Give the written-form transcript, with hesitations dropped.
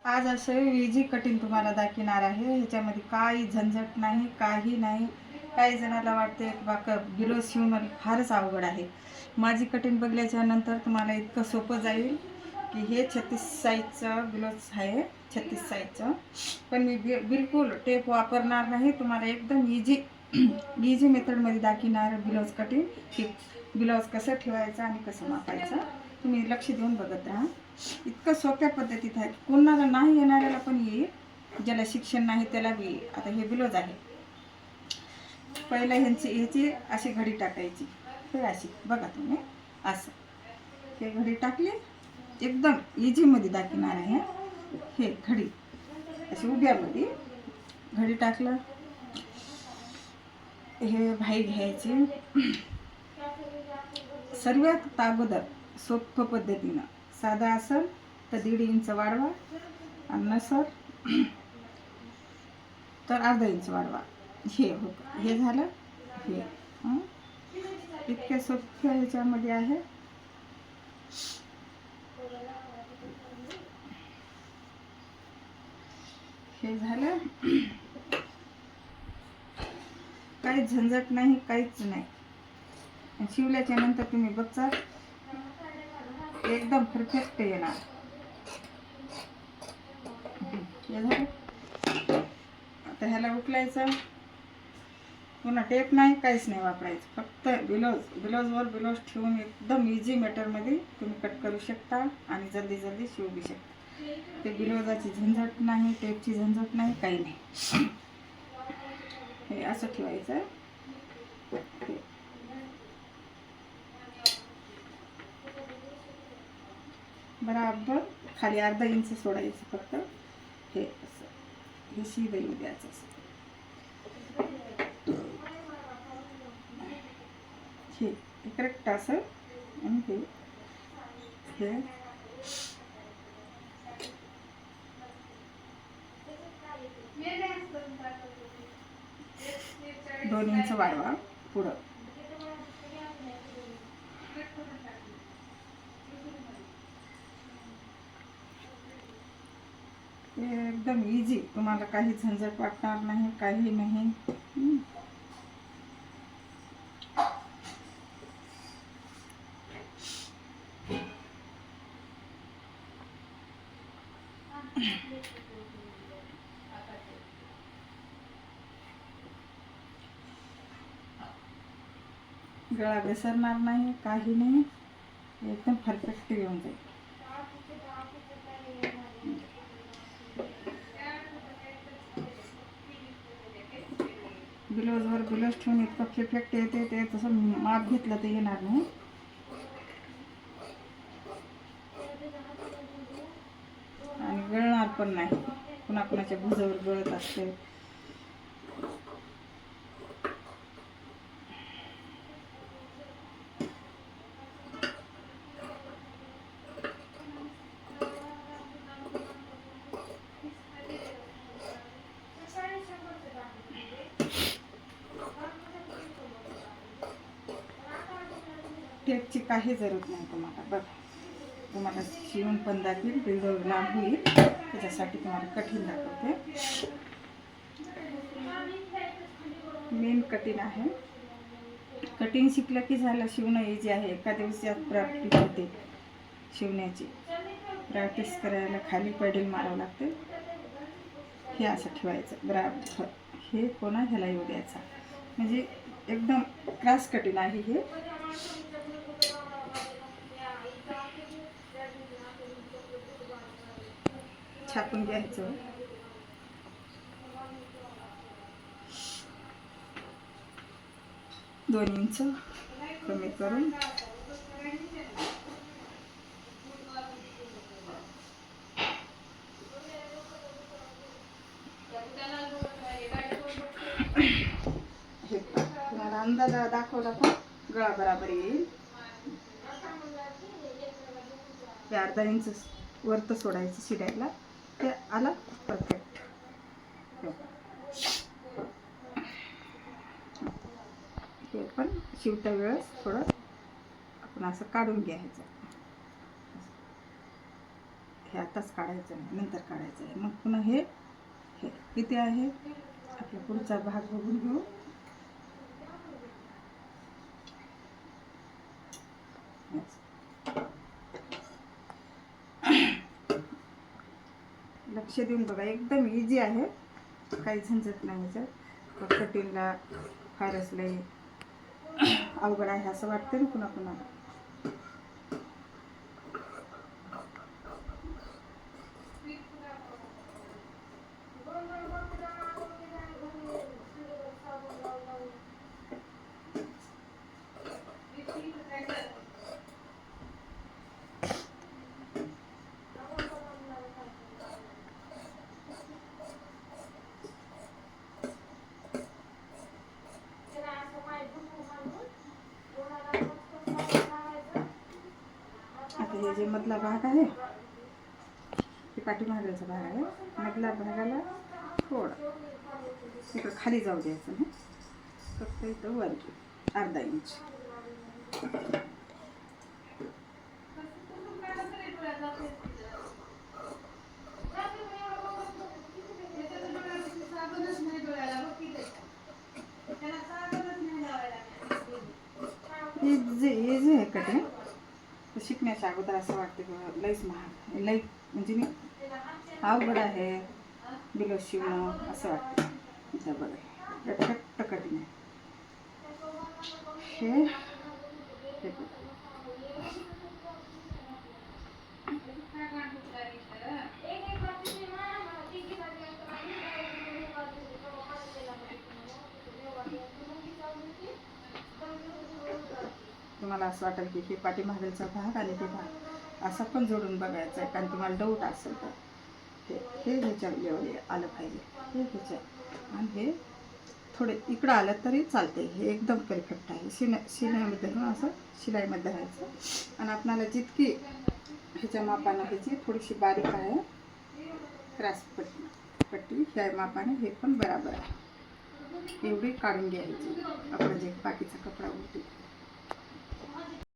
आज असे easy cutting तुम्हाला दाखवणार आहे. ह्याच्यामध्ये काही झंझट नाही, काही नाही. काही जणाला वाटते ब्लाऊज शिवणं फारच अवघड आहे. माझी कटिंग बघल्याच्या नंतर तुम्हाला इतकं सोपं जाईल की हे 36 साईजचं ब्लाऊज आहे, 36 साईजचं. पण मी बिलकुल टेप वापरणार नाही. तुम्हाला एकदम इझी मेथडमध्ये दाखवणार ब्लाऊज कटिंग, की ब्लाऊज कसं ठेवायचं आणि कसं मापायचं. तुम्ही लक्ष देऊन बघत राहा. इतकं सोप्या पद्धतीत आहे, कोणाला नाही येणाऱ्याला पण येईल, ज्याला शिक्षण नाही त्याला बी येईल. आता हे ब्लाऊज आहे. पहिला ह्याची अशी घडी टाकायची, हे अशी बघा तुम्ही, असं हे घडी टाकली. एकदम इझीमध्ये दाखवणार आहे. हे घडी अशी उभ्यामध्ये घडी टाकलं. हे भाई घ्यायची. सर्वात अगोदर सोप्या पद्धतीनं, साधा असेल तर 1.5 इंच वाढवा, आणि नसेल तर अर्धा इंच वाढवा. हे झालं. हे इतक्या सोप्या ह्याच्यामध्ये आहे. हे झालं. काही झंझट नाही, काहीच नाही. शिवल्याच्या नंतर तुम्ही बघता एकदम परफेक्ट येणार. हे झालं. आता ह्याला उकलायचं. पुन्हा टेप नाही, काहीच नाही वापरायचं. फक्त ब्लाऊजवर ब्लाऊज ठेवून एकदम इझी मेथडमध्ये तुम्ही कट करू शकता आणि जल्दी शिवू बी शकता. ते ब्लाऊजाची झंझट नाही, टेपची झंझट नाही, काही नाही. हे असं ठेवायचं. बराबर खाली अर्धा इंच सोडायचं फक्त. हे असं हे शिद येऊ द्यायचं असं. हे करेक्ट असं. आणि हे 2 इंच वाढवा पुढं. एकदम इझी, तुम्हाला काही झंझट वाटणार नाही, काही नाही. गळा घसरणार नाही, काही नाही. एकदम परफेक्ट येऊन जाईल. ब्लाऊजवर ब्लाऊज ठेवून इतकं परफेक्ट येते. ते तसं माप घेतलं तर येणार नाही. आणि गळणार पण नाही. कुणाच्या भुजावर गळत असते. टेपची काही जरूरत नाही तुम्हाला. बघा, तुम्हाला शिवून पण दाखवेल, व्हिडिओ लांब होईल, त्याच्यासाठी तुम्हाला कठीण दाखवते. मेन कठीण आहे. कटिंग शिकलं की झालं, शिवणं इझी आहे. एका दिवसात प्रॅक्टिस होते शिवण्याची. प्रॅक्टिस करायला खाली पडील मारावं लागते. हे असं ठेवायचं बराबर. हे कोणा ह्याला येऊ द्यायचा. म्हणजे एकदम क्रॉस कटिंग आहे हे. छापून घ्यायचं. दोन इंच कमी करून तुम्हाला अंदाज दाखवला पण गळा बराबर येईल. ते अर्धा इंच वरत सोडायचं शिडायला. ते आला परफेक्ट. हे पण शिवता वेळेस थोडं आपण असं काढून घ्यायचं. हे आताच काढायचं नाही, नंतर काढायचं आहे. मग पुन्हा हे हे किती आहे आपला पुढचा भाग बघून घेऊ. लक्ष देऊन बघा, एकदम इझी आहे, काही झंझट नाही याच्यात. कटिंगला फारच लई अवघड आहे असं वाटतं ना पुन्हा पुन्हा. आता हे जे मधला भाग आहे ते पाठीमागचा भाग आहे, मधल्या भागाला थोडं इकडं खाली जाऊ द्यायचं नाही, फक्त इथं वर अर्धा इंच. हे जे आहे कटिंग शिकण्याच्या अगोदर असं वाटतं की लईच महाग, लई म्हणजे मी अवघड आहे ब्लाऊज शिवणं असं वाटतं. इथं बघा लटकट कटिंग आहे हे. तुम्हाला असं वाटेल की हे पाठीमागचा भाग आणि ते भाग असा पण जोडून बघायचा आहे, कारण तुम्हाला डाऊट असेल तर हे ह्याच्या लेवल आलं पाहिजे, हे ह्याच्या, आणि हे थोडे इकडं आलं तरी चालते. हे एकदम परफेक्ट आहे. शिलाईमध्ये असं शिलाईमध्ये राहायचं. आणि आपल्याला जितकी ह्याच्या मापानं ह्याची थोडीशी बारीक आहे क्रॉस पट्टी ह्या मापाने हे पण बराबर आहे, एवढी काढून घ्यायची. आपलं जे बाकीचा कपडा उरतो